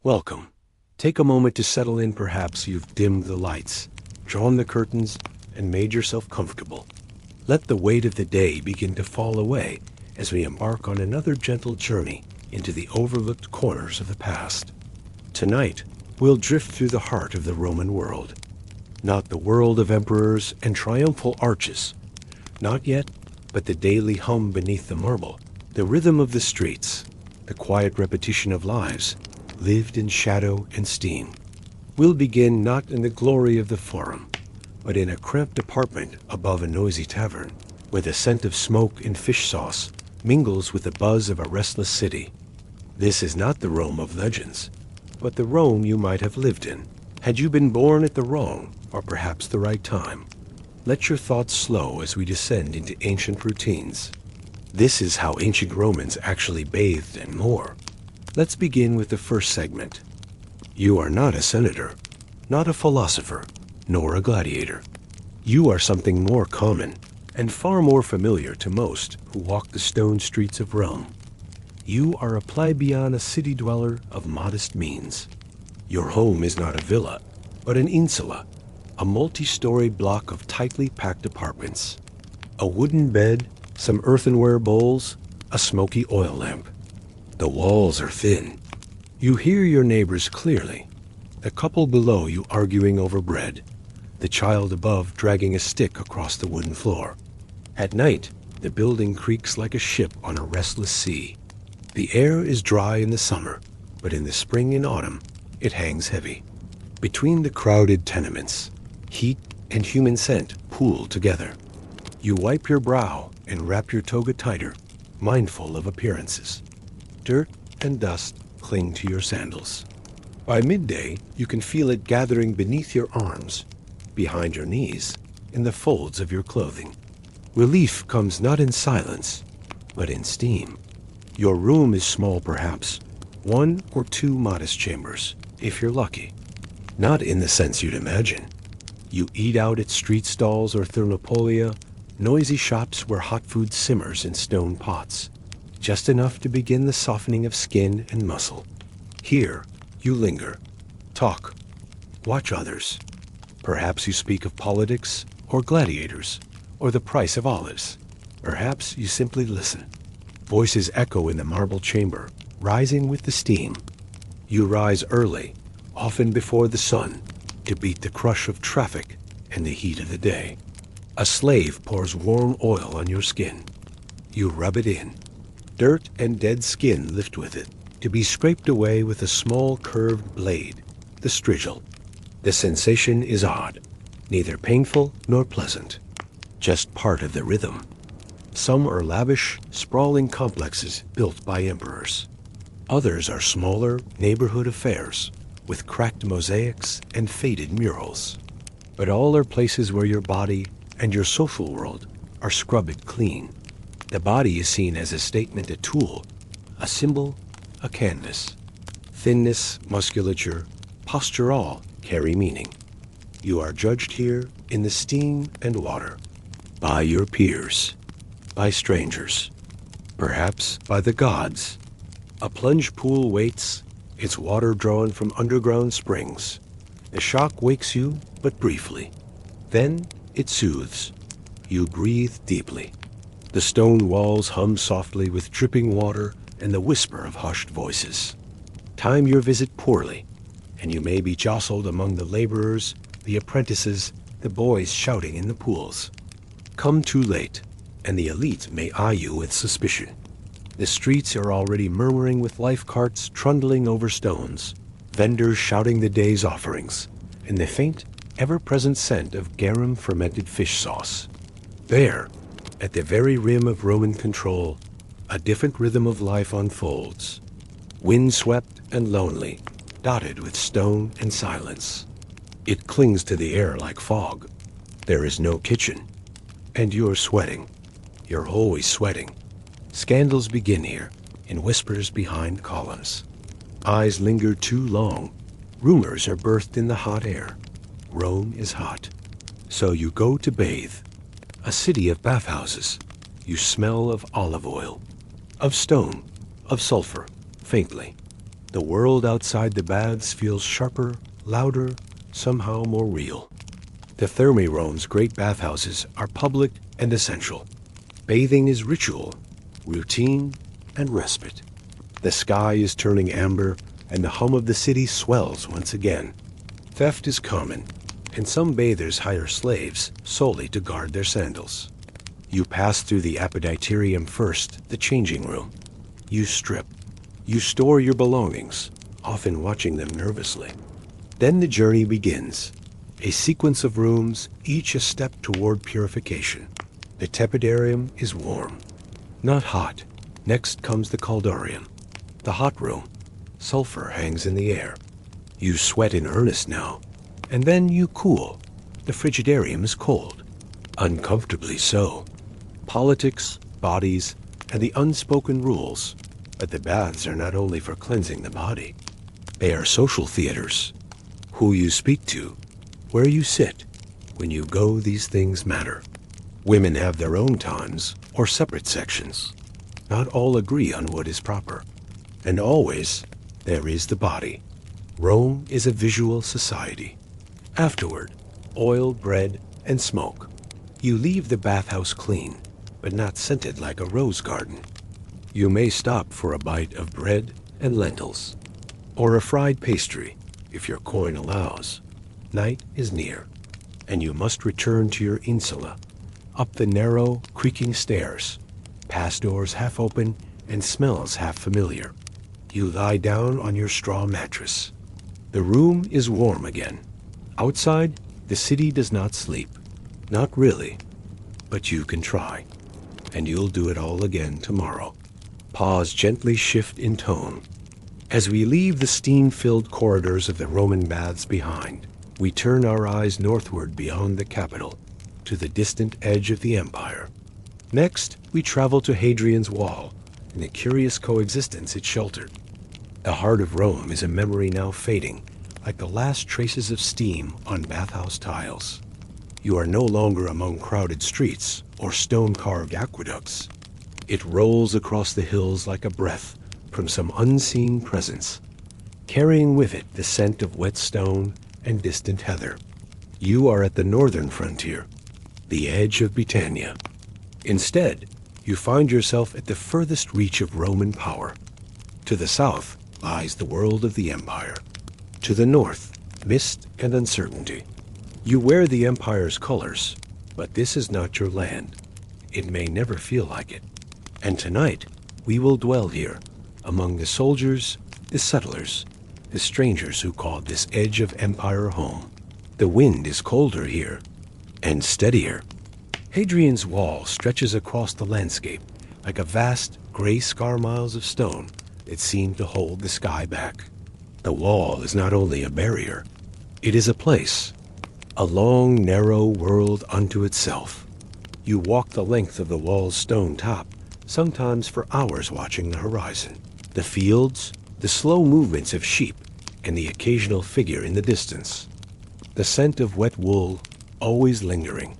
Welcome. Take a moment to settle in. Perhaps you've dimmed the lights, drawn the curtains, and made yourself comfortable. Let the weight of the day begin to fall away as we embark on another gentle journey into the overlooked corners of the past. Tonight, we'll drift through the heart of the Roman world. Not the world of emperors and triumphal arches. Not yet, but the daily hum beneath the marble, the rhythm of the streets, the quiet repetition of lives lived in shadow and steam. We'll begin not in the glory of the forum, but in a cramped apartment above a noisy tavern, where the scent of smoke and fish sauce mingles with the buzz of a restless city. This is not the Rome of legends, but the Rome you might have lived in, had you been born at the wrong or perhaps the right time. Let your thoughts slow as we descend into ancient routines. This is how ancient Romans actually bathed and more. Let's begin with the first segment. You are not a senator, not a philosopher, nor a gladiator. You are something more common and far more familiar to most who walk the stone streets of Rome. You are a plebeian, a city dweller of modest means. Your home is not a villa, but an insula, a multi-storied block of tightly packed apartments. A wooden bed, some earthenware bowls, a smoky oil lamp. The walls are thin. You hear your neighbors clearly. The couple below you arguing over bread. The child above dragging a stick across the wooden floor. At night, the building creaks like a ship on a restless sea. The air is dry in the summer, but in the spring and autumn, it hangs heavy. Between the crowded tenements, heat and human scent pool together. You wipe your brow and wrap your toga tighter, mindful of appearances. Dirt and dust cling to your sandals. By midday, you can feel it gathering beneath your arms, behind your knees, in the folds of your clothing. Relief comes not in silence, but in steam. Your room is small perhaps, 1 or 2 modest chambers, if you're lucky. Not in the sense you'd imagine. You eat out at street stalls or thermopolia, noisy shops where hot food simmers in stone pots, just enough to begin the softening of skin and muscle. Here, you linger, talk, watch others. Perhaps you speak of politics or gladiators or the price of olives. Perhaps you simply listen. Voices echo in the marble chamber, rising with the steam. You rise early, often before the sun, to beat the crush of traffic and the heat of the day. A slave pours warm oil on your skin. You rub it in. Dirt and dead skin lift with it, to be scraped away with a small curved blade, the strigil. The sensation is odd, neither painful nor pleasant, just part of the rhythm. Some are lavish, sprawling complexes built by emperors. Others are smaller neighborhood affairs, with cracked mosaics and faded murals. But all are places where your body and your social world are scrubbed clean. The body is seen as a statement, a tool, a symbol, a canvas. Thinness, musculature, posture all carry meaning. You are judged here in the steam and water, by your peers, by strangers, perhaps by the gods. A plunge pool waits, its water drawn from underground springs. The shock wakes you, but briefly. Then it soothes. You breathe deeply. The stone walls hum softly with dripping water and the whisper of hushed voices. Time your visit poorly, and you may be jostled among the laborers, the apprentices, the boys shouting in the pools. Come too late, and the elite may eye you with suspicion. The streets are already murmuring with life carts trundling over stones, vendors shouting the day's offerings, and the faint, ever-present scent of garum fermented fish sauce. There, at the very rim of Roman control, a different rhythm of life unfolds. Windswept and lonely, dotted with stone and silence. It clings to the air like fog. There is no kitchen. And you're sweating. You're always sweating. Scandals begin here, in whispers behind columns. Eyes linger too long. Rumors are birthed in the hot air. Rome is hot. So you go to bathe. A city of bathhouses. You smell of olive oil, of stone, of sulfur, faintly. The world outside the baths feels sharper, louder, somehow more real. The Thermarome's great bathhouses are public and essential. Bathing is ritual, routine, and respite. The sky is turning amber, and the hum of the city swells once again. Theft is common, and some bathers hire slaves solely to guard their sandals. You pass through the appetiterium first, the changing room. You strip. You store your belongings, often watching them nervously. Then the journey begins. A sequence of rooms, each a step toward purification. The tepidarium is warm, not hot. Next comes the caldarium, the hot room. Sulfur hangs in the air. You sweat in earnest now, and then you cool. The frigidarium is cold, uncomfortably so. Politics, bodies, and the unspoken rules. But the baths are not only for cleansing the body. They are social theaters. Who you speak to, where you sit, when you go, these things matter. Women have their own times or separate sections. Not all agree on what is proper. And always, there is the body. Rome is a visual society. Afterward, oil, bread, and smoke. You leave the bathhouse clean, but not scented like a rose garden. You may stop for a bite of bread and lentils, or a fried pastry, if your coin allows. Night is near, and you must return to your insula, up the narrow, creaking stairs, past doors half open and smells half familiar. You lie down on your straw mattress. The room is warm again. Outside, the city does not sleep. Not really, but you can try, and you'll do it all again tomorrow. Pause gently shift in tone. As we leave the steam-filled corridors of the Roman baths behind, we turn our eyes northward beyond the capital, to the distant edge of the empire. Next, we travel to Hadrian's Wall, and the curious coexistence it sheltered. The heart of Rome is a memory now fading, like the last traces of steam on bathhouse tiles. You are no longer among crowded streets or stone-carved aqueducts. It rolls across the hills like a breath from some unseen presence, carrying with it the scent of wet stone and distant heather. You are at the northern frontier, the edge of Britannia. Instead, you find yourself at the furthest reach of Roman power. To the south lies the world of the empire. To the north, mist and uncertainty. You wear the empire's colors, but this is not your land. It may never feel like it. And tonight, we will dwell here, among the soldiers, the settlers, the strangers who called this edge of empire home. The wind is colder here, and steadier. Hadrian's Wall stretches across the landscape like a vast gray scar miles of stone that seem to hold the sky back. The wall is not only a barrier, it is a place, a long, narrow world unto itself. You walk the length of the wall's stone top, sometimes for hours watching the horizon, the fields, the slow movements of sheep, and the occasional figure in the distance. The scent of wet wool always lingering.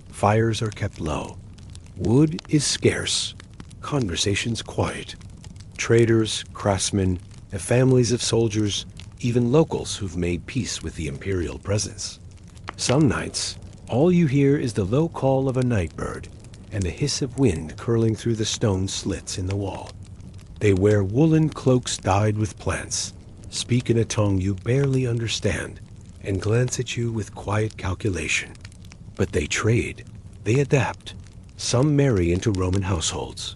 Fires are kept low. Wood is scarce. Conversations quiet. Traders, craftsmen, the families of soldiers, even locals who've made peace with the imperial presence. Some nights, all you hear is the low call of a night bird and the hiss of wind curling through the stone slits in the wall. They wear woolen cloaks dyed with plants, speak in a tongue you barely understand, and glance at you with quiet calculation. But they trade, they adapt. Some marry into Roman households.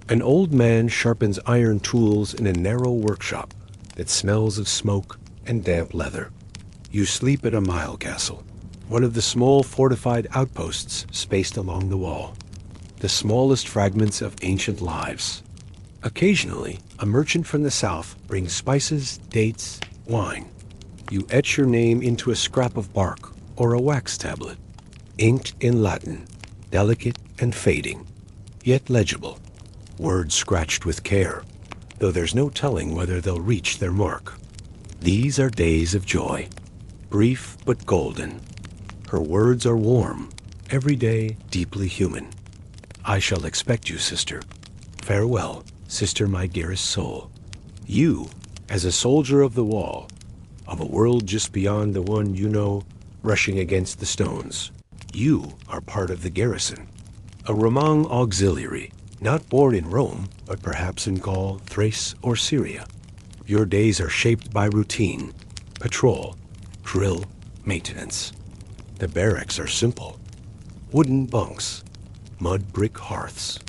An old man sharpens iron tools in a narrow workshop that smells of smoke and damp leather. You sleep at a mile castle, one of the small fortified outposts spaced along the wall, the smallest fragments of ancient lives. Occasionally, a merchant from the south brings spices, dates, wine. You etch your name into a scrap of bark or a wax tablet, inked in Latin, delicate and fading, yet legible. Words scratched with care, though there's no telling whether they'll reach their mark. These are days of joy, brief but golden. Her words are warm, every day deeply human. I shall expect you, sister. Farewell, sister, my dearest soul. You, As a soldier of the wall, of a world just beyond the one you know, rushing against the stones, you are part of the garrison. A Romang auxiliary, not born in Rome, but perhaps in Gaul, Thrace, or Syria. Your days are shaped by routine, patrol, drill, maintenance. The barracks are simple. Wooden bunks, mud brick hearths.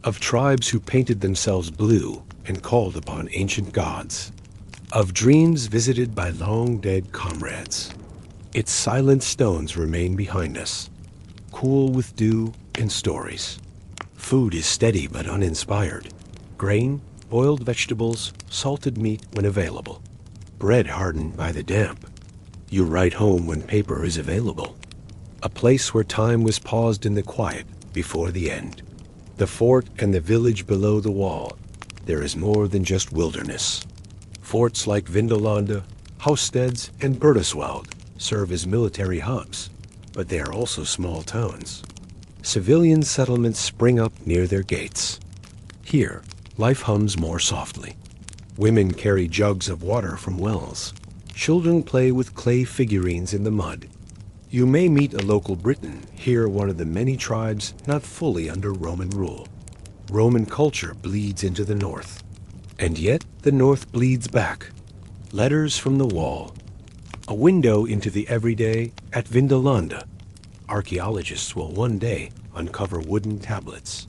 Of tribes who painted themselves blue and called upon ancient gods. Of dreams visited by long-dead comrades. Its silent stones remain behind us, cool with dew and stories. Food is steady but uninspired. Grain, boiled vegetables, salted meat when available. Bread hardened by the damp. You write home when paper is available. A place where time was paused in the quiet before the end. The fort and the village below the wall. There is more than just wilderness. Forts like Vindolanda, Housteds, and Berteswald serve as military hubs, but they are also small towns. Civilian settlements spring up near their gates. Here, life hums more softly. Women carry jugs of water from wells. Children play with clay figurines in the mud. You may meet a local Briton, here one of the many tribes not fully under Roman rule. Roman culture bleeds into the north. And yet the north bleeds back. Letters from the wall. A window into the everyday at Vindolanda. Archaeologists will one day uncover wooden tablets.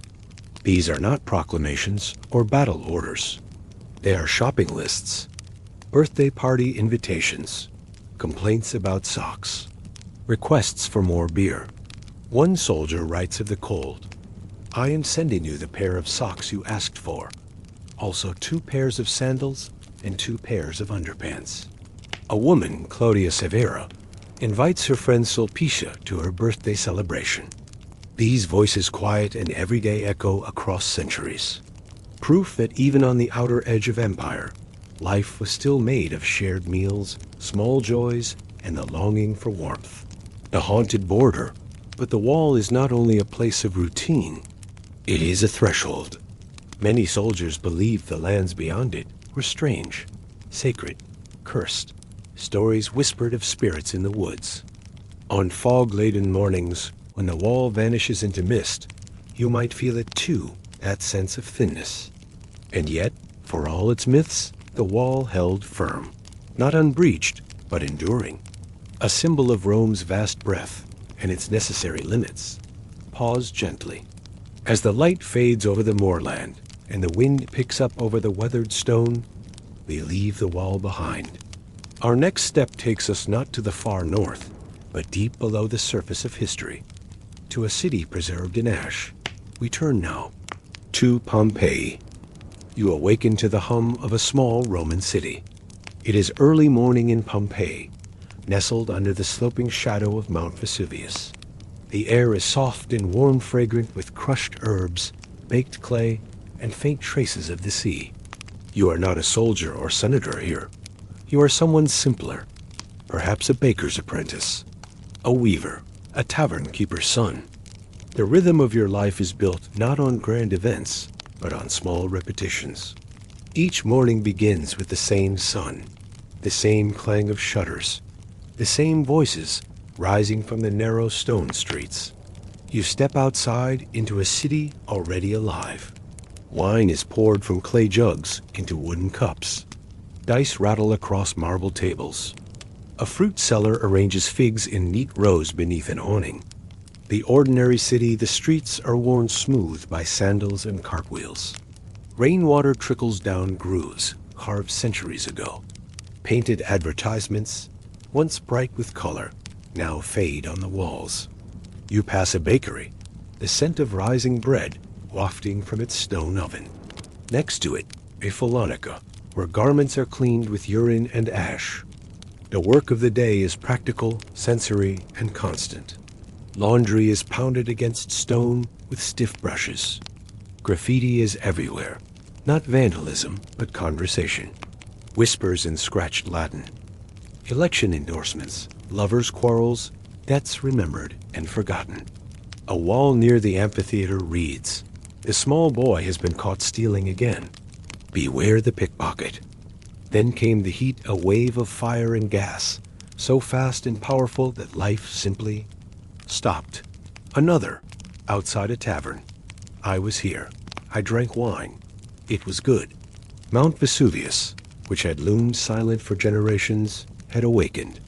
These are not proclamations or battle orders. They are shopping lists, birthday party invitations, complaints about socks, requests for more beer. One soldier writes of the cold. I am sending you the pair of socks you asked for. Also 2 pairs of sandals and 2 pairs of underpants. A woman, Claudia Severa, invites her friend Sulpicia to her birthday celebration. These voices quiet an everyday echo across centuries. Proof that even on the outer edge of empire, life was still made of shared meals, small joys, and the longing for warmth. A haunted border, but the wall is not only a place of routine, it is a threshold. Many soldiers believed the lands beyond it were strange, sacred, cursed, stories whispered of spirits in the woods. On fog-laden mornings, when the wall vanishes into mist, you might feel it too, that sense of thinness. And yet, for all its myths, the wall held firm, not unbreached, but enduring. A symbol of Rome's vast breadth and its necessary limits. Pause gently. As the light fades over the moorland and the wind picks up over the weathered stone, we leave the wall behind. Our next step takes us not to the far north, but deep below the surface of history, to a city preserved in ash. We turn now to Pompeii. You awaken to the hum of a small Roman city. It is early morning in Pompeii, nestled under the sloping shadow of Mount Vesuvius. The air is soft and warm, fragrant with crushed herbs, baked clay, and faint traces of the sea. You are not a soldier or senator here. You are someone simpler, perhaps a baker's apprentice, a weaver, a tavern keeper's son. The rhythm of your life is built not on grand events, but on small repetitions. Each morning begins with the same sun, the same clang of shutters, the same voices rising from the narrow stone streets. You step outside into a city already alive. Wine is poured from clay jugs into wooden cups. Dice rattle across marble tables. A fruit seller arranges figs in neat rows beneath an awning. The ordinary city, the streets are worn smooth by sandals and cartwheels. Rainwater trickles down grooves carved centuries ago. Painted advertisements, once bright with color, now fade on the walls. You pass a bakery, the scent of rising bread wafting from its stone oven. Next to it, a Polonica, where garments are cleaned with urine and ash. The work of the day is practical, sensory, and constant. Laundry is pounded against stone with stiff brushes. Graffiti is everywhere, not vandalism, but conversation. Whispers in scratched Latin. Election endorsements, lovers' quarrels, debts remembered and forgotten. A wall near the amphitheater reads, "The small boy has been caught stealing again. Beware the pickpocket." Then came the heat, a wave of fire and gas, so fast and powerful that life simply stopped. Another, outside a tavern. I was here. I drank wine. It was good. Mount Vesuvius, which had loomed silent for generations, had awakened.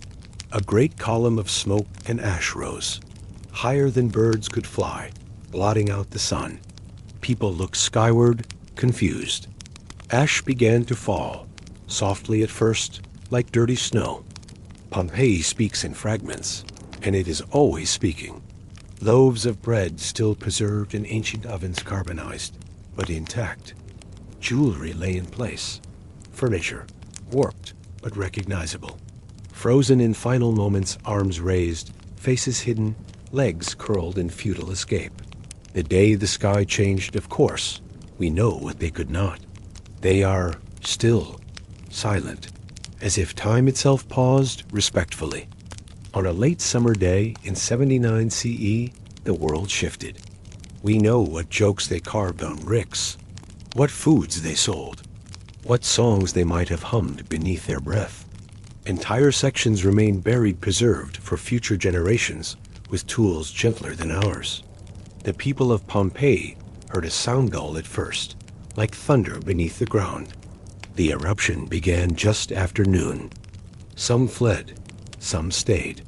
A great column of smoke and ash rose, higher than birds could fly, blotting out the sun. People looked skyward, confused. Ash began to fall, softly at first, like dirty snow. Pompeii speaks in fragments, and it is always speaking. Loaves of bread still preserved in ancient ovens carbonized, but intact. Jewelry lay in place. Furniture, warped but recognizable. Frozen in final moments, arms raised, faces hidden, legs curled in futile escape. The day the sky changed, of course, we know what they could not. They are still, silent, as if time itself paused respectfully. On a late summer day in 79 CE, the world shifted. We know what jokes they carved on bricks, what foods they sold, what songs they might have hummed beneath their breath. Entire sections remain buried, preserved for future generations with tools gentler than ours. The people of Pompeii heard a sound gull at first, like thunder beneath the ground. The eruption began just after noon. Some fled, some stayed.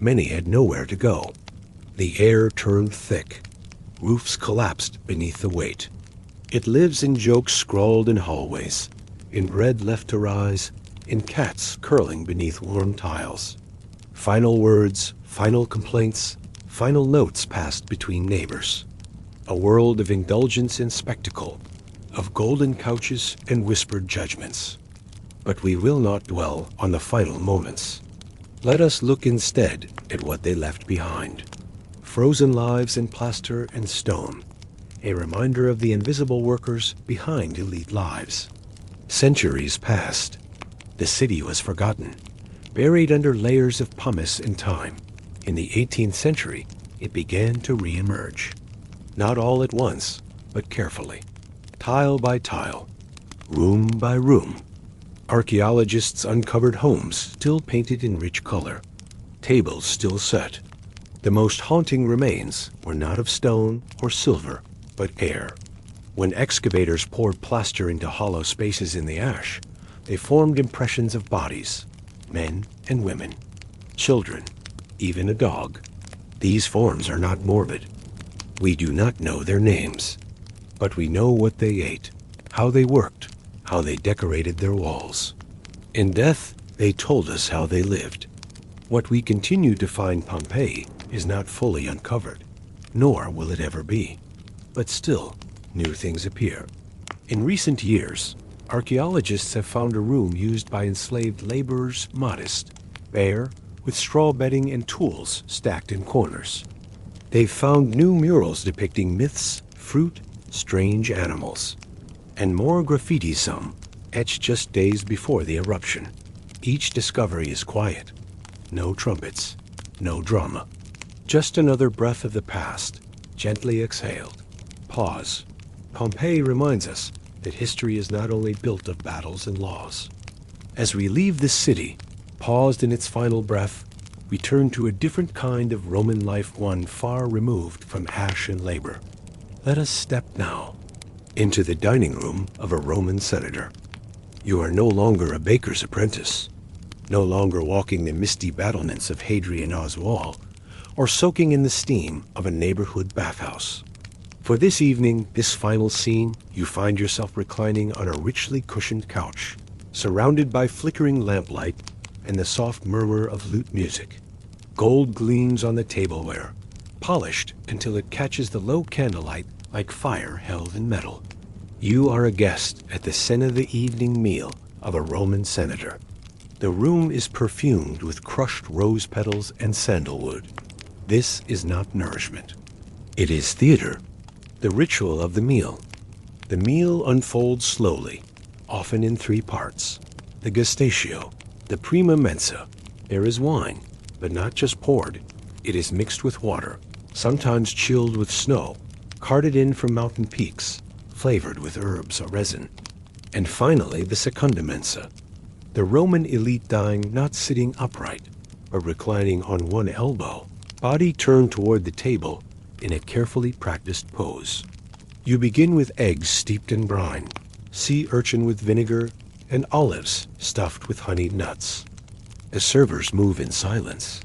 Many had nowhere to go. The air turned thick. Roofs collapsed beneath the weight. It lives in jokes scrawled in hallways, in bread left to rise, in cats curling beneath warm tiles. Final words, final complaints, final notes passed between neighbors. A world of indulgence and spectacle, of golden couches and whispered judgments. But we will not dwell on the final moments. Let us look instead at what they left behind. Frozen lives in plaster and stone, a reminder of the invisible workers behind elite lives. Centuries passed. The city was forgotten, buried under layers of pumice and time. In the 18th century, it began to re-emerge. Not all at once, but carefully. Tile by tile, room by room. Archaeologists uncovered homes still painted in rich color, tables still set. The most haunting remains were not of stone or silver, but air. When excavators poured plaster into hollow spaces in the ash, they formed impressions of bodies, men and women, children, even a dog. These forms are not morbid. We do not know their names, but we know what they ate, how they worked, how they decorated their walls. In death, they told us how they lived. What we continue to find Pompeii is not fully uncovered, nor will it ever be. But still, new things appear. In recent years, archaeologists have found a room used by enslaved laborers, modest, bare, with straw bedding and tools stacked in corners. They've found new murals depicting myths, fruit, strange animals, and more graffiti, some etched just days before the eruption. Each discovery is quiet. No trumpets, no drama. Just another breath of the past, gently exhaled. Pause. Pompeii reminds us that history is not only built of battles and laws. As we leave this city, paused in its final breath, we turn to a different kind of Roman life, one far removed from ash and labor. Let us step now into the dining room of a Roman senator. You are no longer a baker's apprentice, no longer walking the misty battlements of Hadrian Oswal, or soaking in the steam of a neighborhood bathhouse. For this evening, this final scene, you find yourself reclining on a richly cushioned couch, surrounded by flickering lamplight and the soft murmur of lute music. Gold gleams on the tableware, polished until it catches the low candlelight like fire held in metal. You are a guest at the center of the evening meal of a Roman senator. The room is perfumed with crushed rose petals and sandalwood. This is not nourishment. It is theater, the ritual of the meal. The meal unfolds slowly, often in three parts. The gestatio, the prima mensa. There is wine, but not just poured. It is mixed with water, sometimes chilled with snow, carted in from mountain peaks, flavored with herbs or resin. And finally, the secunda mensa, The Roman elite dine not sitting upright, but reclining on one elbow, body turned toward the table in a carefully practiced pose. You begin with eggs steeped in brine, sea urchin with vinegar, and olives stuffed with honeyed nuts. The servers move in silence.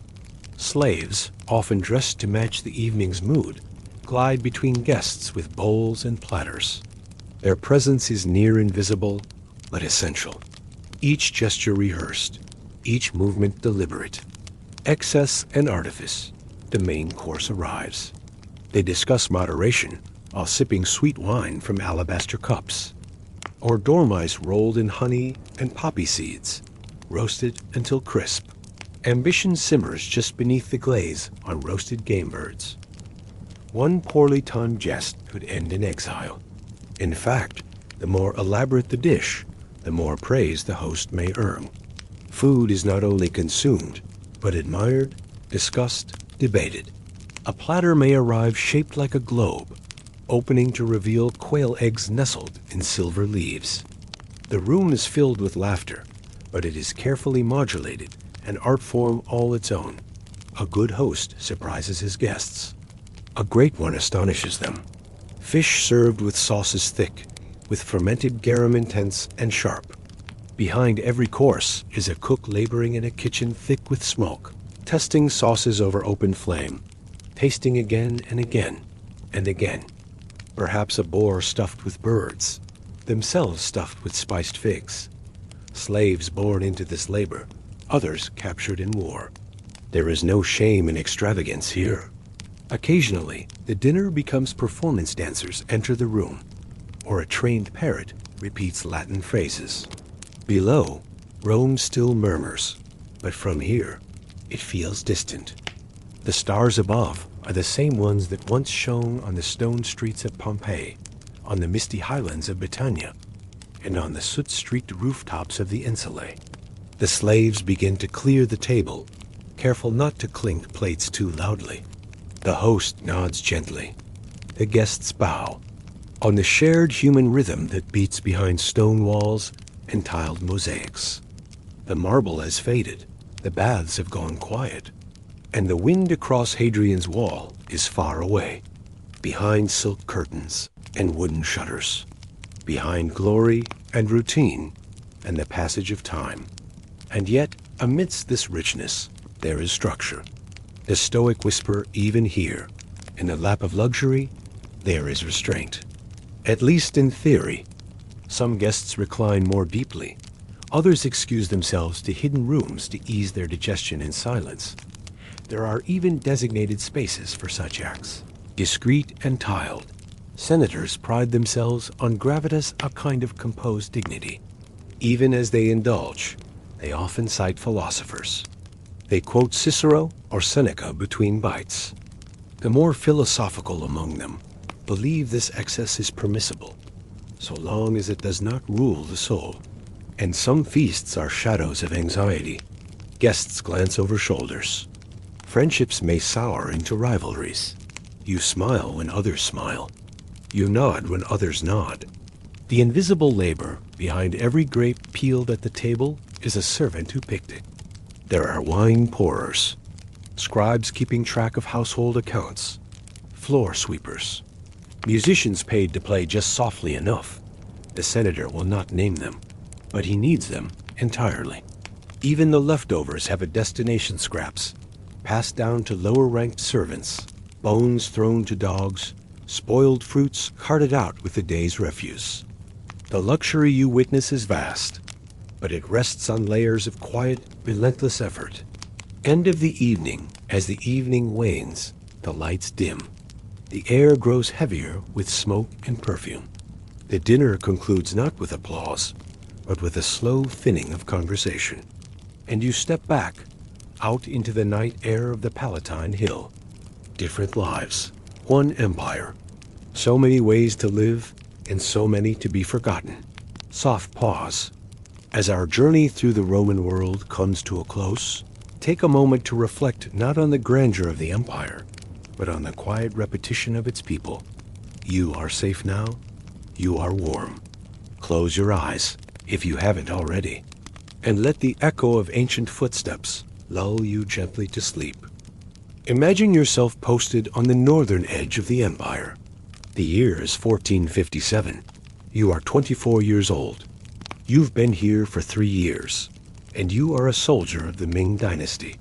Slaves, often dressed to match the evening's mood, glide between guests with bowls and platters. Their presence is near invisible, but essential. Each gesture rehearsed, each movement deliberate. Excess and artifice, the main course arrives. They discuss moderation while sipping sweet wine from alabaster cups, or dormice rolled in honey and poppy seeds, roasted until crisp. Ambition simmers just beneath the glaze on roasted game birds. One poorly timed jest could end in exile. In fact, the more elaborate the dish, the more praise the host may earn. Food is not only consumed, but admired, discussed, debated. A platter may arrive shaped like a globe, opening to reveal quail eggs nestled in silver leaves. The room is filled with laughter, but it is carefully modulated, an art form all its own. A good host surprises his guests. A great one astonishes them. Fish served with sauces thick, with fermented garum intense and sharp. Behind every course is a cook laboring in a kitchen thick with smoke, testing sauces over open flame, tasting again and again and again. Perhaps a boar stuffed with birds, themselves stuffed with spiced figs. Slaves born into this labor, others captured in war. There is no shame in extravagance here. Occasionally, the dinner becomes performance dancers enter the room, or a trained parrot repeats Latin phrases. Below, Rome still murmurs, but from here, it feels distant. The stars above are the same ones that once shone on the stone streets of Pompeii, on the misty highlands of Britannia, and on the soot-streaked rooftops of the insulae. The slaves begin to clear the table, careful not to clink plates too loudly. The host nods gently. The guests bow. On the shared human rhythm that beats behind stone walls and tiled mosaics. The marble has faded, the baths have gone quiet, and the wind across Hadrian's wall is far away, behind silk curtains and wooden shutters, behind glory and routine and the passage of time. And yet, amidst this richness, there is structure. The Stoic whisper even here, in the lap of luxury, there is restraint. At least in theory. Some guests recline more deeply. Others excuse themselves to hidden rooms to ease their digestion in silence. There are even designated spaces for such acts, discreet and tiled. Senators pride themselves on gravitas, a kind of composed dignity. Even as they indulge, they often cite philosophers. They quote Cicero or Seneca between bites. The more philosophical among them believe this excess is permissible, so long as it does not rule the soul. And some feasts are shadows of anxiety. Guests glance over shoulders. Friendships may sour into rivalries. You smile when others smile. You nod when others nod. The invisible labor behind every grape peeled at the table is a servant who picked it. There are wine pourers, scribes keeping track of household accounts, floor sweepers, musicians paid to play just softly enough. The senator will not name them, but he needs them entirely. Even the leftovers have a destination: scraps, passed down to lower-ranked servants, bones thrown to dogs, spoiled fruits carted out with the day's refuse. The luxury you witness is vast, but it rests on layers of quiet, relentless effort. End of the evening, as the evening wanes, the lights dim. The air grows heavier with smoke and perfume. The dinner concludes not with applause, but with a slow thinning of conversation. And you step back, out into the night air of the Palatine Hill. Different lives, one empire. So many ways to live, and so many to be forgotten. Soft pause. As our journey through the Roman world comes to a close, take a moment to reflect not on the grandeur of the empire, but on the quiet repetition of its people. You are safe now. You are warm. Close your eyes, if you haven't already. and let the echo of ancient footsteps lull you gently to sleep. Imagine yourself posted on the northern edge of the empire. The year is 1457. You are 24 years old. You've been here for 3 years, and you are a soldier of the Ming dynasty.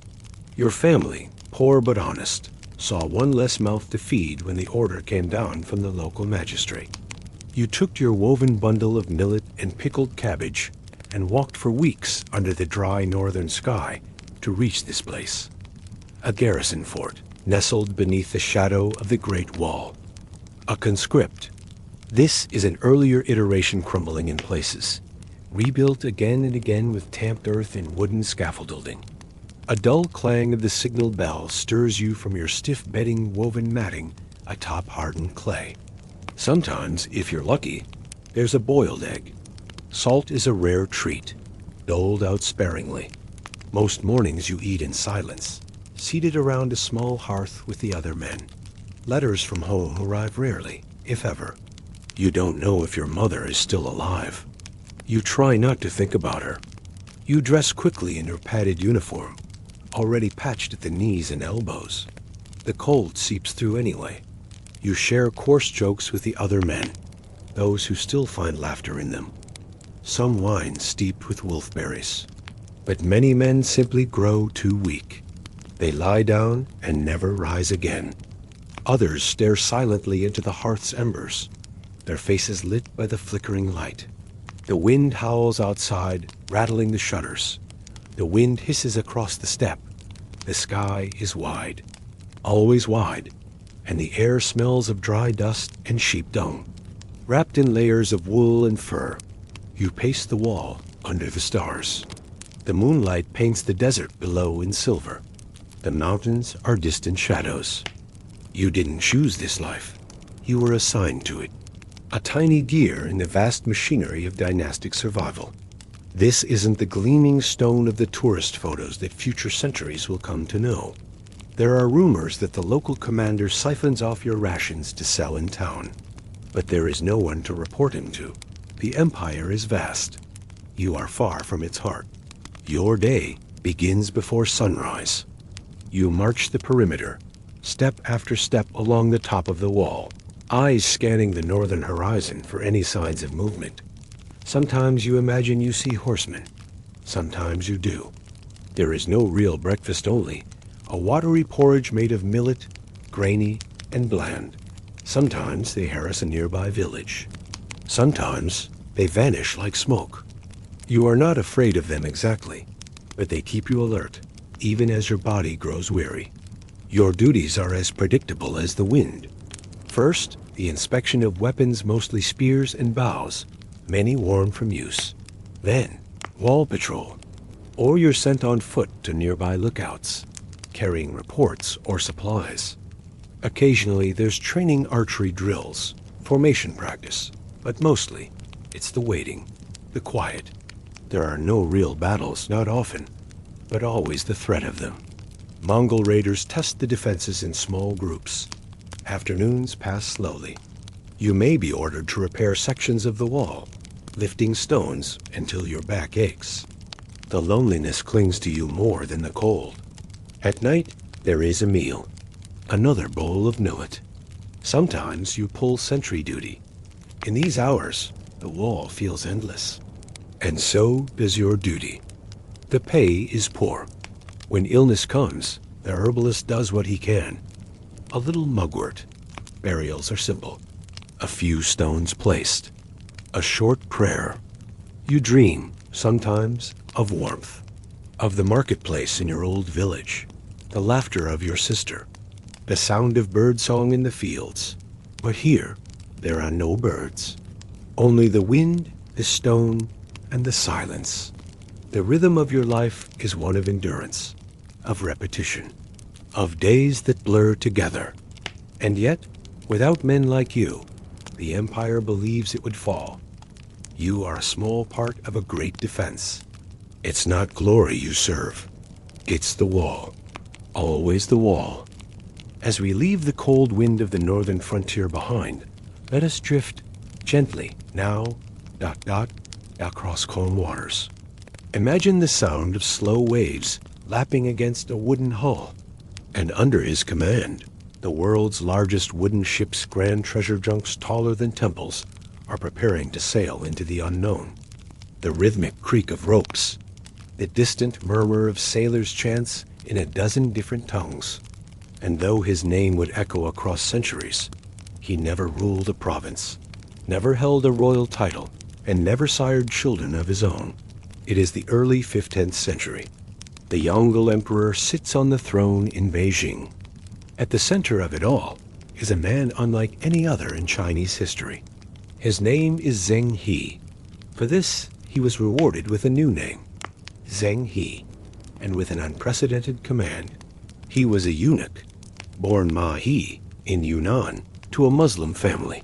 Your family, poor but honest, saw one less mouth to feed when the order came down from the local magistrate. You took your woven bundle of millet and pickled cabbage and walked for weeks under the dry northern sky to reach this place. A garrison fort nestled beneath the shadow of the Great Wall. A conscript. This is an earlier iteration crumbling in places, rebuilt again and again with tamped earth and wooden scaffolding. A dull clang of the signal bell stirs you from your stiff bedding woven matting atop hardened clay. Sometimes, if you're lucky, there's a boiled egg. Salt is a rare treat, doled out sparingly. Most mornings you eat in silence, seated around a small hearth with the other men. Letters from home arrive rarely, if ever. You don't know if your mother is still alive. You try not to think about her. You dress quickly in your padded uniform, already patched at the knees and elbows. The cold seeps through anyway. You share coarse jokes with the other men, those who still find laughter in them. Some wine steeped with wolfberries. But many men simply grow too weak. They lie down and never rise again. Others stare silently into the hearth's embers, their faces lit by the flickering light. The wind howls outside, rattling the shutters. The wind hisses across the steppe. The sky is wide, always wide, and the air smells of dry dust and sheep dung. Wrapped in layers of wool and fur, you pace the wall under the stars. The moonlight paints the desert below in silver. The mountains are distant shadows. You didn't choose this life. You were assigned to it. A tiny gear in the vast machinery of dynastic survival. This isn't the gleaming stone of the tourist photos that future centuries will come to know. There are rumors that the local commander siphons off your rations to sell in town. But there is no one to report him to. The empire is vast. You are far from its heart. Your day begins before sunrise. You march the perimeter, step after step along the top of the wall, eyes scanning the northern horizon for any signs of movement. Sometimes you imagine you see horsemen. Sometimes you do. There is no real breakfast only, a watery porridge made of millet, grainy and bland. Sometimes they harass a nearby village. Sometimes they vanish like smoke. You are not afraid of them exactly, but they keep you alert, even as your body grows weary. Your duties are as predictable as the wind. First, the inspection of weapons, mostly spears and bows, many worn from use. Then, wall patrol, or you're sent on foot to nearby lookouts, carrying reports or supplies. Occasionally, there's training archery drills, formation practice, but mostly, it's the waiting, the quiet. There are no real battles, not often, but always the threat of them. Mongol raiders test the defenses in small groups. Afternoons pass slowly. You may be ordered to repair sections of the wall, lifting stones until your back aches. The loneliness clings to you more than the cold. At night, there is a meal, another bowl of millet. Sometimes you pull sentry duty. In these hours, the wall feels endless. And so does your duty. The pay is poor. When illness comes, the herbalist does what he can. A little mugwort. Burials are simple. A few stones placed. A short prayer. You dream, sometimes, of warmth. Of the marketplace in your old village. The laughter of your sister. The sound of birdsong in the fields. But here, there are no birds. Only the wind, the stone, and the silence. The rhythm of your life is one of endurance, of repetition, of days that blur together. And yet, without men like you, the empire believes it would fall. You are a small part of a great defense. It's not glory you serve. It's the wall. Always the wall. As we leave the cold wind of the northern frontier behind, let us drift gently now, across calm waters. Imagine the sound of slow waves lapping against a wooden hull. And under his command, the world's largest wooden ships, grand treasure junks taller than temples, are preparing to sail into the unknown. The rhythmic creak of ropes, the distant murmur of sailors' chants in a dozen different tongues. And though his name would echo across centuries, he never ruled a province, never held a royal title, and never sired children of his own. It is the early 15th century. The Mongol Emperor sits on the throne in Beijing. At the center of it all is a man unlike any other in Chinese history. His name is Zheng He. For this, he was rewarded with a new name, Zheng He, and with an unprecedented command. He was a eunuch, born Ma He in Yunnan to a Muslim family.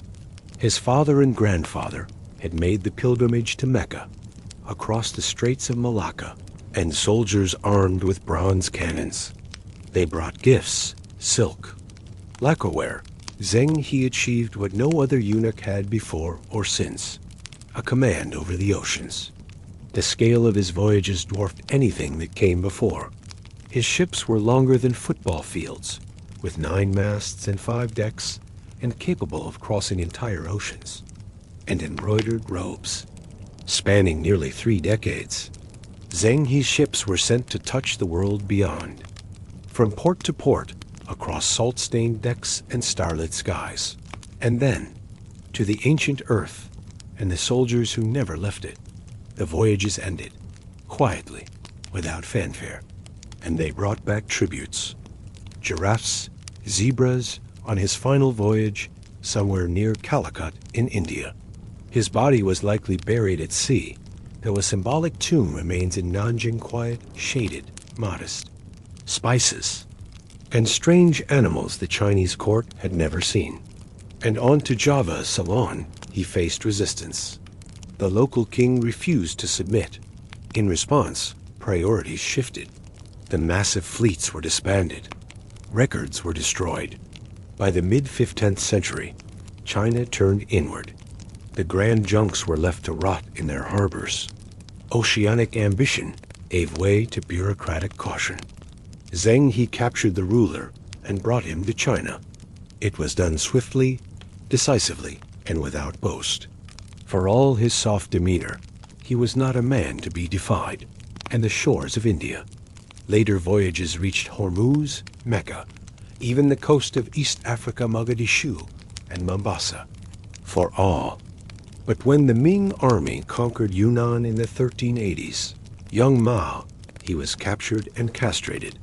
His father and grandfather had made the pilgrimage to Mecca, across the Straits of Malacca, and soldiers armed with bronze cannons. They brought gifts, silk, lacquerware. Zheng He achieved what no other eunuch had before or since, a command over the oceans. The scale of his voyages dwarfed anything that came before. His ships were longer than football fields, with 9 masts and 5 decks, and capable of crossing entire oceans. And embroidered robes, spanning nearly 3 decades. Zheng He's ships were sent to touch the world beyond, from port to port, across salt-stained decks and starlit skies, and then to the ancient earth and the soldiers who never left it. The voyages ended, quietly, without fanfare, and they brought back tributes. Giraffes, zebras, on his final voyage somewhere near Calicut in India. His body was likely buried at sea, though a symbolic tomb remains in Nanjing, quiet, shaded, modest. Spices and strange animals the Chinese court had never seen. And on to Java, Ceylon, he faced resistance. The local king refused to submit. In response, priorities shifted. The massive fleets were disbanded. Records were destroyed. By the mid-15th century, China turned inward. The grand junks were left to rot in their harbors. Oceanic ambition gave way to bureaucratic caution. Zheng He captured the ruler and brought him to China. It was done swiftly, decisively, and without boast. For all his soft demeanor, he was not a man to be defied, and the shores of India. Later voyages reached Hormuz, Mecca, even the coast of East Africa, Mogadishu, and Mombasa, for all. But when the Ming army conquered Yunnan in the 1380s, young Ma, he was captured and castrated,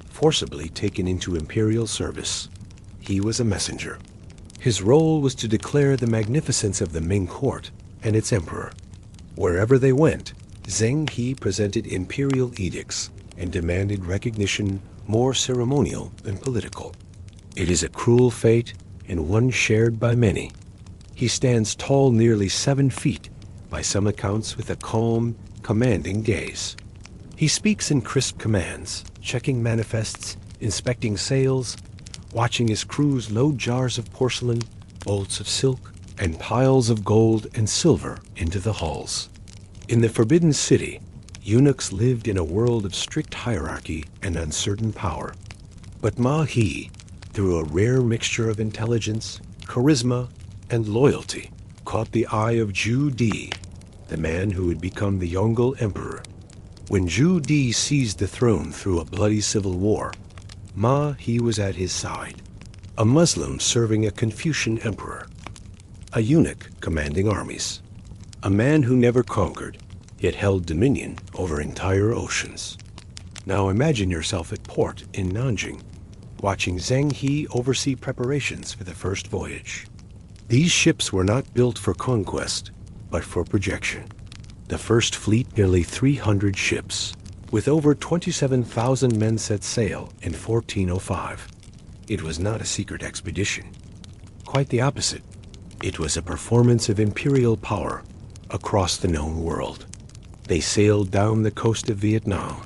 forcibly taken into imperial service. He was a messenger. His role was to declare the magnificence of the Ming court and its emperor. Wherever they went, Zheng He presented imperial edicts and demanded recognition more ceremonial than political. It is a cruel fate and one shared by many. He stands tall nearly 7 feet, by some accounts with a calm, commanding gaze. He speaks in crisp commands, checking manifests, inspecting sails, watching his crews load jars of porcelain, bolts of silk, and piles of gold and silver into the hulls. In the Forbidden City, eunuchs lived in a world of strict hierarchy and uncertain power. But Ma He, through a rare mixture of intelligence, charisma, and loyalty, caught the eye of Zhu Di, the man who would become the Mongol Emperor. When Zhu Di seized the throne through a bloody civil war, Ma He was at his side, a Muslim serving a Confucian emperor, a eunuch commanding armies, a man who never conquered, yet held dominion over entire oceans. Now imagine yourself at port in Nanjing, watching Zheng He oversee preparations for the first voyage. These ships were not built for conquest, but for projection. The first fleet, nearly 300 ships, with over 27,000 men, set sail in 1405. It was not a secret expedition. Quite the opposite. It was a performance of imperial power across the known world. They sailed down the coast of Vietnam.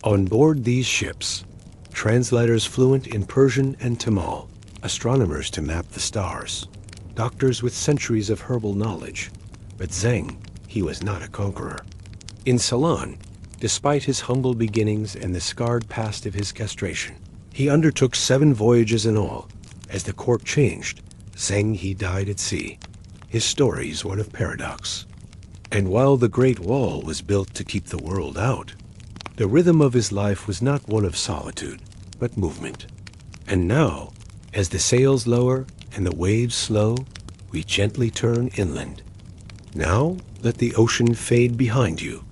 On board these ships, translators fluent in Persian and Tamil, astronomers to map the stars, doctors with centuries of herbal knowledge. But Zheng, he was not a conqueror. In Ceylon, despite his humble beginnings and the scarred past of his castration, he undertook 7 voyages in all. As the court changed, Zheng died at sea. His story is one of paradox. And while the Great Wall was built to keep the world out, the rhythm of his life was not one of solitude, but movement. And now, as the sails lower and the waves slow, we gently turn inland. Now, let the ocean fade behind you.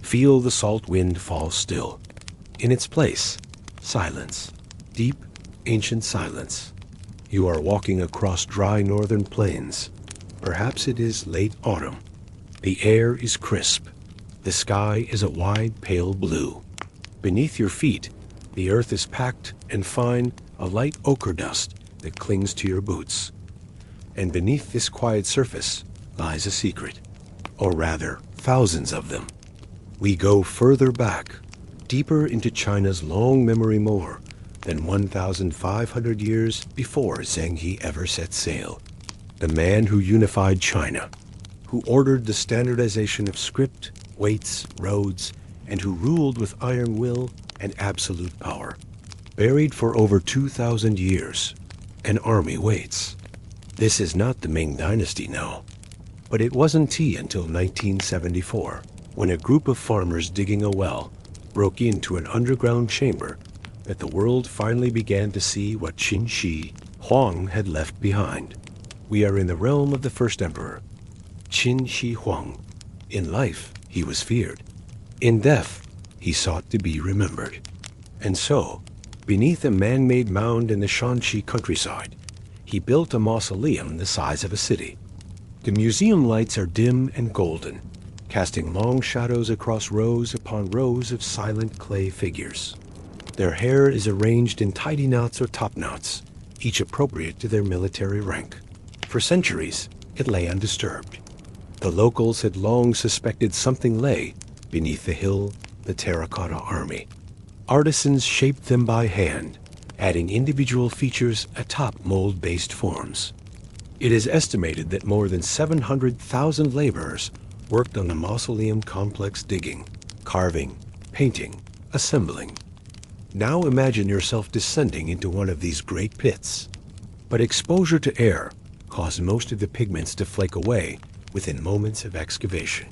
Feel the salt wind fall still. In its place, silence. Deep, ancient silence. You are walking across dry northern plains. Perhaps it is late autumn. The air is crisp. The sky is a wide, pale blue. Beneath your feet, the earth is packed and fine, a light ochre dust that clings to your boots. And beneath this quiet surface lies a secret, or rather, thousands of them. We go further back, deeper into China's long memory more than 1,500 years before Zheng ever set sail. The man who unified China, who ordered the standardization of script, weights, roads, and who ruled with iron will and absolute power. Buried for over 2,000 years, an army waits. This is not the Ming Dynasty now, but it wasn't until 1974, when a group of farmers digging a well broke into an underground chamber, that the world finally began to see what Qin Shi Huang had left behind. We are in the realm of the first emperor, Qin Shi Huang. In life, he was feared. In death, he sought to be remembered. And so, beneath a man-made mound in the Shanxi countryside, he built a mausoleum the size of a city. The museum lights are dim and golden, casting long shadows across rows upon rows of silent clay figures. Their hair is arranged in tidy knots or top knots, each appropriate to their military rank. For centuries, it lay undisturbed. The locals had long suspected something lay beneath the hill, the terracotta army. Artisans shaped them by hand, adding individual features atop mold-based forms. It is estimated that more than 700,000 laborers worked on the mausoleum complex, digging, carving, painting, assembling. Now imagine yourself descending into one of these great pits. But exposure to air caused most of the pigments to flake away within moments of excavation.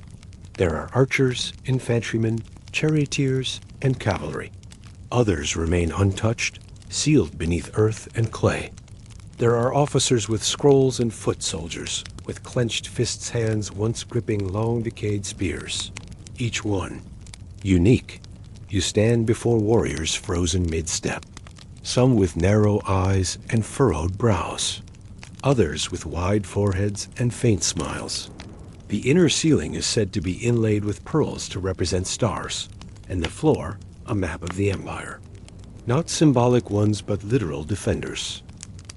There are archers, infantrymen, charioteers, and cavalry. Others remain untouched, sealed beneath earth and clay. There are officers with scrolls and foot soldiers, with clenched fists, hands once gripping long decayed spears. Each one unique. You stand before warriors frozen mid-step, some with narrow eyes and furrowed brows, others with wide foreheads and faint smiles. The inner ceiling is said to be inlaid with pearls to represent stars, and the floor a map of the empire. Not symbolic ones, but literal defenders.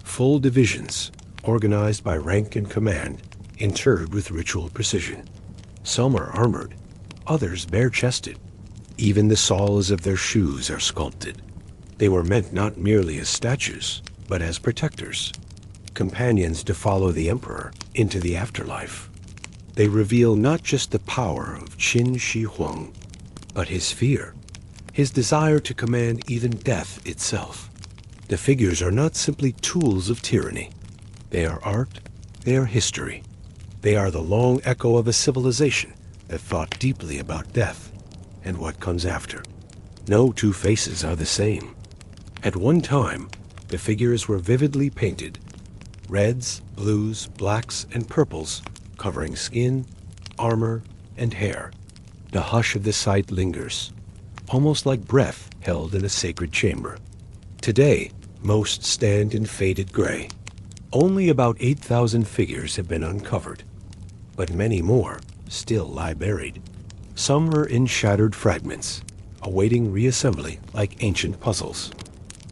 Full divisions, organized by rank and command, interred with ritual precision. Some are armored, others bare-chested. Even the soles of their shoes are sculpted. They were meant not merely as statues, but as protectors, companions to follow the emperor into the afterlife. They reveal not just the power of Qin Shi Huang, but his fear, his desire to command even death itself. The figures are not simply tools of tyranny. They are art, they are history. They are the long echo of a civilization that thought deeply about death and what comes after. No two faces are the same. At one time, the figures were vividly painted. Reds, blues, blacks, and purples covering skin, armor, and hair. The hush of the sight lingers, almost like breath held in a sacred chamber. Today, most stand in faded gray. Only about 8,000 figures have been uncovered, but many more still lie buried. Some are in shattered fragments, awaiting reassembly like ancient puzzles.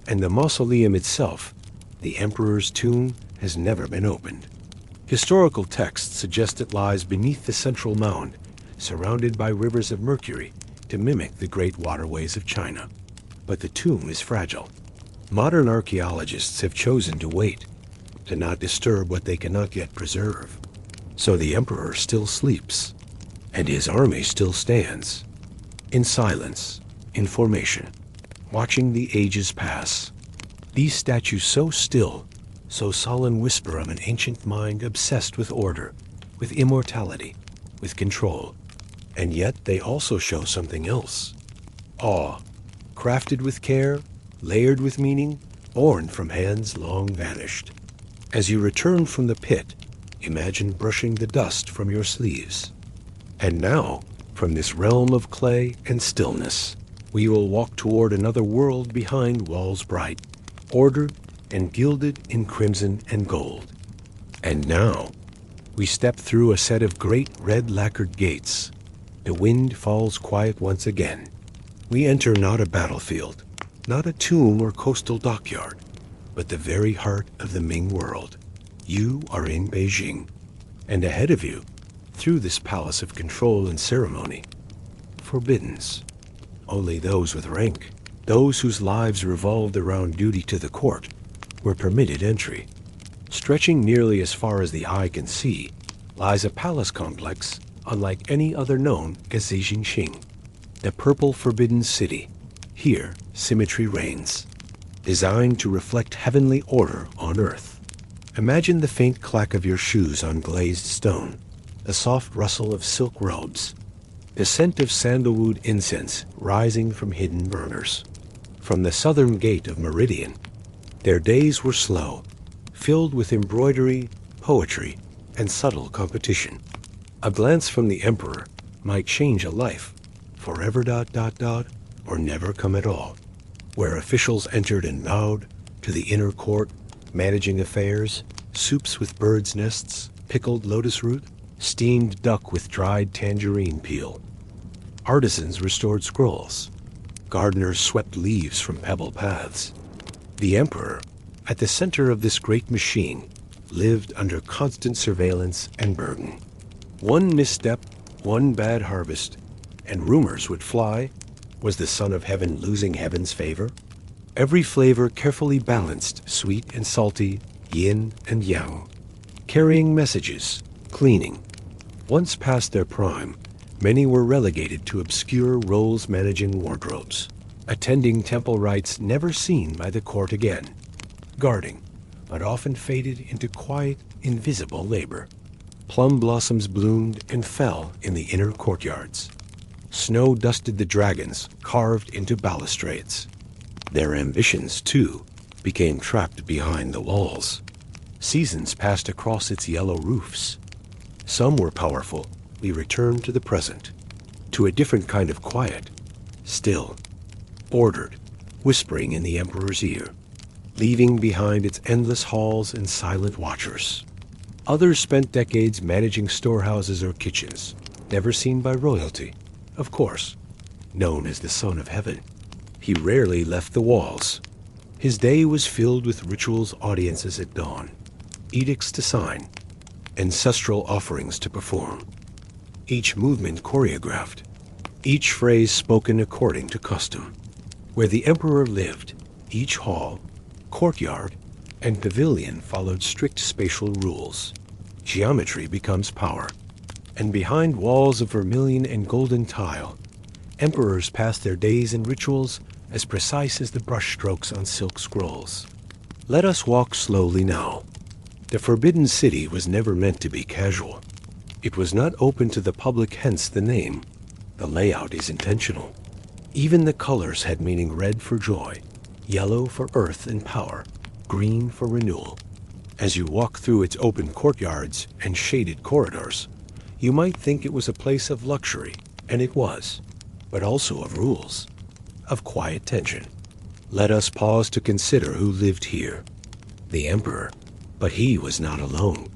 And the mausoleum itself, the emperor's tomb, has never been opened. Historical texts suggest it lies beneath the central mound, surrounded by rivers of mercury to mimic the great waterways of China. But the tomb is fragile. Modern archaeologists have chosen to wait, to not disturb what they cannot yet preserve. So the emperor still sleeps. And his army still stands, in silence, in formation, watching the ages pass. These statues so still, so sullen whisper of an ancient mind obsessed with order, with immortality, with control. And yet they also show something else. Awe, crafted with care, layered with meaning, born from hands long vanished. As you return from the pit, imagine brushing the dust from your sleeves. And now, from this realm of clay and stillness, we will walk toward another world behind walls bright, ordered and gilded in crimson and gold. And now, we step through a set of great red lacquered gates. The wind falls quiet once again. We enter not a battlefield, not a tomb or coastal dockyard, but the very heart of the Ming world. You are in Beijing, and ahead of you, through this palace of control and ceremony, forbiddens. Only those with rank, those whose lives revolved around duty to the court, were permitted entry. Stretching nearly as far as the eye can see, lies a palace complex unlike any other known as Xixing, the purple forbidden city. Here, symmetry reigns, designed to reflect heavenly order on earth. Imagine the faint clack of your shoes on glazed stone, the soft rustle of silk robes, the scent of sandalwood incense rising from hidden burners. From the southern gate of Meridian, their days were slow, filled with embroidery, poetry, and subtle competition. A glance from the emperor might change a life, forever ... or never come at all. Where officials entered and bowed, to the inner court, managing affairs, soups with birds' nests, pickled lotus root, steamed duck with dried tangerine peel. Artisans restored scrolls. Gardeners swept leaves from pebble paths. The emperor, at the center of this great machine, lived under constant surveillance and burden. One misstep, one bad harvest, and rumors would fly. Was the Son of Heaven losing heaven's favor? Every flavor carefully balanced, sweet and salty, yin and yang, carrying messages, cleaning. Once past their prime, many were relegated to obscure roles managing wardrobes, attending temple rites never seen by the court again, guarding, but often faded into quiet, invisible labor. Plum blossoms bloomed and fell in the inner courtyards. Snow dusted the dragons carved into balustrades. Their ambitions, too, became trapped behind the walls. Seasons passed across its yellow roofs. Some were powerful. We returned to the present, to a different kind of quiet, still, ordered, whispering in the emperor's ear, leaving behind its endless halls and silent watchers. Others spent decades managing storehouses or kitchens, never seen by royalty, of course, known as the Son of Heaven. He rarely left the walls. His day was filled with rituals, audiences at dawn, edicts to sign, ancestral offerings to perform. Each movement choreographed, each phrase spoken according to custom. Where the emperor lived, each hall, courtyard, and pavilion followed strict spatial rules. Geometry becomes power, and behind walls of vermilion and golden tile, emperors passed their days in rituals as precise as the brushstrokes on silk scrolls. Let us walk slowly now. The Forbidden City was never meant to be casual. It was not open to the public, hence the name. The layout is intentional. Even the colors had meaning: red for joy, yellow for earth and power, green for renewal. As you walk through its open courtyards and shaded corridors, you might think it was a place of luxury, and it was, but also of rules, of quiet tension. Let us pause to consider who lived here. The emperor, but he was not alone.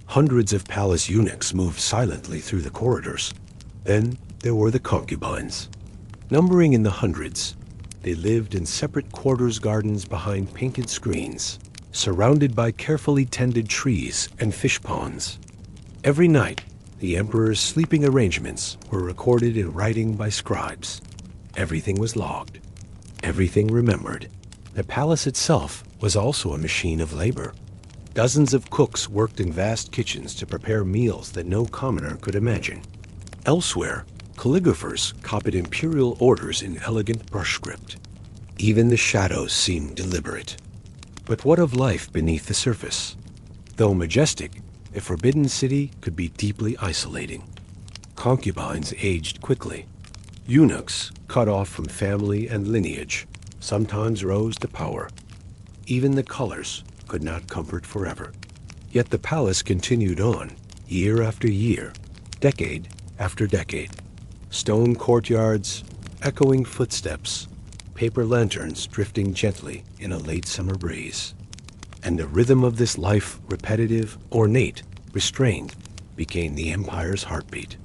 Hundreds of palace eunuchs moved silently through the corridors. Then there were the concubines. Numbering in the hundreds, they lived in separate quarters gardens behind painted screens, surrounded by carefully tended trees and fish ponds. Every night, the emperor's sleeping arrangements were recorded in writing by scribes. Everything was logged, everything remembered. The palace itself was also a machine of labor. Dozens of cooks worked in vast kitchens to prepare meals that no commoner could imagine. Elsewhere, calligraphers copied imperial orders in elegant brush script. Even the shadows seemed deliberate. But what of life beneath the surface? Though majestic, a forbidden city could be deeply isolating. Concubines aged quickly. Eunuchs, cut off from family and lineage, sometimes rose to power. Even the colors could not comfort forever. Yet the palace continued on, year after year, decade after decade. Stone courtyards, echoing footsteps, paper lanterns drifting gently in a late summer breeze. And the rhythm of this life, repetitive, ornate, restrained, became the empire's heartbeat.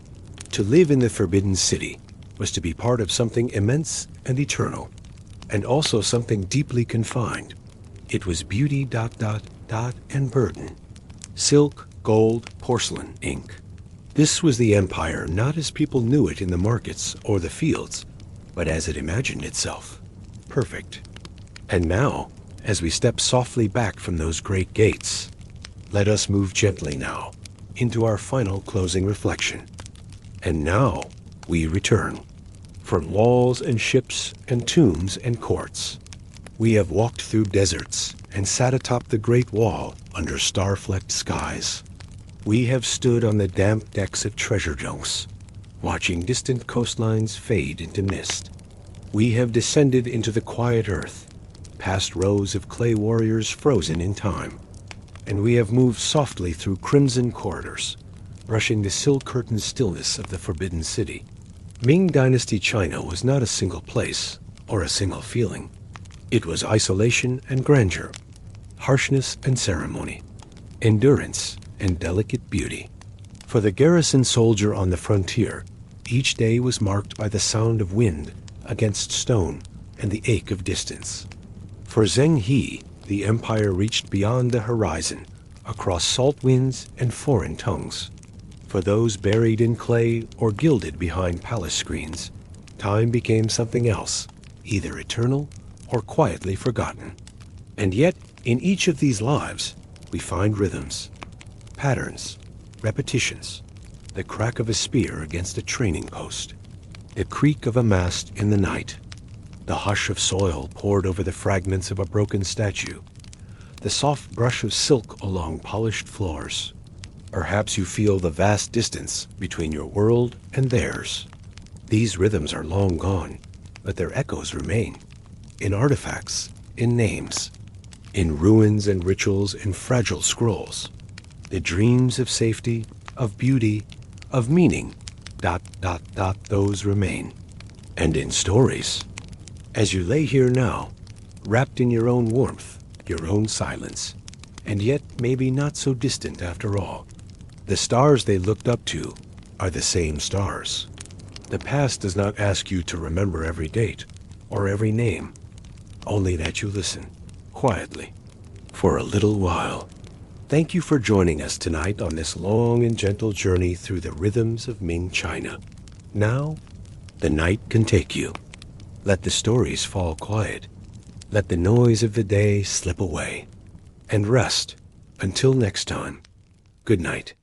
To live in the Forbidden City was to be part of something immense and eternal, and also something deeply confined. It was beauty, ... and burden. Silk, gold, porcelain, ink. This was the empire not as people knew it in the markets or the fields, but as it imagined itself. Perfect. And now, as we step softly back from those great gates, let us move gently now into our final closing reflection. And now we return. From walls and ships and tombs and courts, we have walked through deserts and sat atop the Great Wall under star-flecked skies. We have stood on the damp decks of treasure junks, watching distant coastlines fade into mist. We have descended into the quiet earth, past rows of clay warriors frozen in time, and we have moved softly through crimson corridors, brushing the silk-curtained stillness of the Forbidden City. Ming Dynasty China was not a single place or a single feeling. It was isolation and grandeur, harshness and ceremony, endurance and delicate beauty. For the garrison soldier on the frontier, each day was marked by the sound of wind against stone and the ache of distance. For Zheng He, the empire reached beyond the horizon, across salt winds and foreign tongues. For those buried in clay or gilded behind palace screens, time became something else, either eternal or quietly forgotten. And yet, in each of these lives, we find rhythms, patterns, repetitions, the crack of a spear against a training post, the creak of a mast in the night, the hush of soil poured over the fragments of a broken statue, the soft brush of silk along polished floors. Perhaps you feel the vast distance between your world and theirs. These rhythms are long gone, but their echoes remain, in artifacts, in names, in ruins and rituals and fragile scrolls. The dreams of safety, of beauty, of meaning, ... those remain. And in stories, as you lay here now, wrapped in your own warmth, your own silence, and yet maybe not so distant after all. The stars they looked up to are the same stars. The past does not ask you to remember every date or every name, only that you listen, quietly, for a little while. Thank you for joining us tonight on this long and gentle journey through the rhythms of Ming China. Now, the night can take you. Let the stories fall quiet. Let the noise of the day slip away. And rest until next time. Good night.